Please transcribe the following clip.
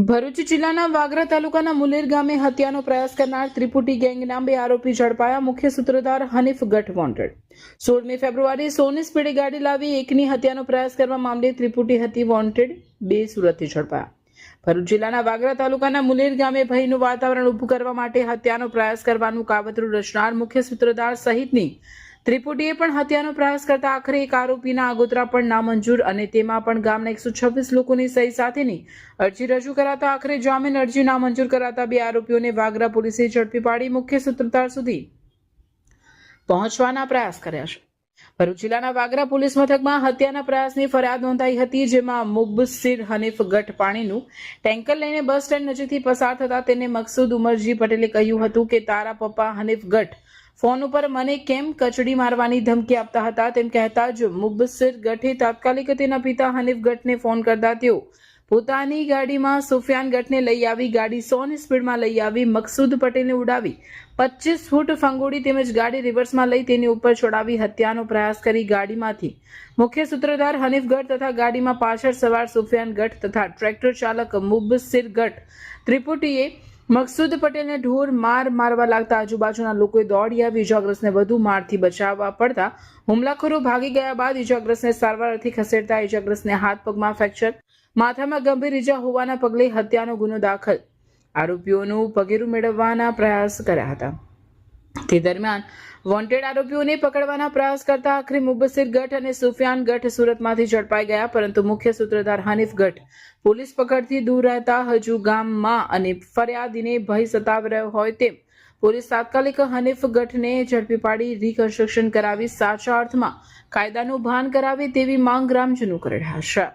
ભરૂચ જિલ્લાના વાગરા તાલુકાના મુલેર ગામે હત્યાનો પ્રયાસ કરનાર ત્રિપુટી ગેંગના 2 આરોપી ઝડપાયા. મુખ્ય સૂત્રધાર હનીફ ગઢ વોન્ટેડ. 16મી ફેબ્રુઆરી સોની સ્પીડે ગાડી લાવી એકની હત્યાનો પ્રયાસ કરવા મામલે ત્રિપુટી હતી વોન્ટેડ. 2 સુરતથી ઝડપાયા. ભરૂચ જિલ્લાના વાગરા તાલુકાના મુલેર ગામે ભયનું વાતાવરણ ઊભું કરવા માટે હત્યાનો પ્રયાસ કરવાનું કાવતરું રચનાર મુખ્ય સૂત્રધાર સહિતની ત્રિપુટીએ પણ હત્યાનો પ્રયાસ કરતા આખરે એક આરોપીના આગોતરા પણ નામંજૂર અને તેમાં પણ ગામના 126 લોકોની સહી સાથેની અરજી રજૂ કરાતા આખરે જામીન અરજી નામંજૂર કરાતા 2 આરોપીઓને વાગરા પોલીસે ઝડપી પાડી મુખ્ય સૂત્રધાર સુધી પહોંચવાના પ્રયાસ કર્યા છે. ભરૂચ જિલ્લાના વાગરા પોલીસ મથકમાં હત્યાના પ્રયાસની ફરિયાદ નોંધાઈ હતી, જેમાં મુબસ્સીર હનીફ ગઢ પાણીનું ટેન્કર લઈને બસ સ્ટેન્ડ નજીકથી પસાર થતા તેને મકસૂદ ઉમરજી પટેલે કહ્યું હતું કે તારા પપ્પા હનીફ ગઢ ફોન ઉપર મને કેમ કચડી મારવાની ધમકી આપતા હતા તેમ કહેતા જ મુબસ્સીર ગઢે તાત્કાલિક તેના પિતા હનીફ ગઢને ફોન કરતા તેઓ પોતાની ગાડીમાં સુફિયાન ગઢને લઈ આવી ગાડી 100ની સ્પીડમાં લઈ આવી મકસૂદ પટેલને ઉડાવી 25 ફૂટ ફંગોળી તેમજ ગાડી રિવર્સમાં લઈ તેની ઉપર ચડાવી હત્યાનો પ્રયાસ કરી ગાડીમાંથી મુખ્ય સૂત્રધાર હનીફ ગઢ તથા ગાડીમાં પાછળ સવાર સુફિયાન ગઢ તથા ટ્રેક્ટર ચાલક મુબસ્સીર ગઢ ત્રિપુટીએ મકસૂદ પટેલને ઢોર મારવા લાગતા આજુબાજુના લોકોએ દોડી આવી ઇજાગ્રસ્તને વધુ મારથી બચાવવા પડતા હુમલાખોરો ભાગી ગયા બાદ ઇજાગ્રસ્તને સારવાર અર્થે ખસેડતા ઇજાગ્રસ્તને હાથ પગમાં ફ્રેક્ચર, માથામાં ગંભીર ઇજા હોવાના પગલે હત્યાનો ગુનો દાખલ આરોપીઓનું પગેરું મેળવવાના પ્રયાસ કર્યા હતા. તે દરમિયાન વોન્ટેડ આરોપીઓને પકડવાના પ્રયાસ કરતા આખરે મુબસ્સીર ગઢ અને સુફિયાન ગઢ સુરતમાંથી ઝડપાઈ ગયા, પરંતુ મુખ્ય સૂત્રધાર હનીફ ગઢ પોલીસ પકડથી દૂર રહેતા હજુ ગામમાં અને ફરિયાદીને ભય સતાવી રહ્યો હોય તેમ પોલીસ તાત્કાલિક હનીફ ગઢને ઝડપી પાડી રિકન્સ્ટ્રક્શન કરાવી સાચા અર્થમાં કાયદાનું ભાન કરાવે તેવી માંગ ગ્રામજનો કરી રહ્યા છે.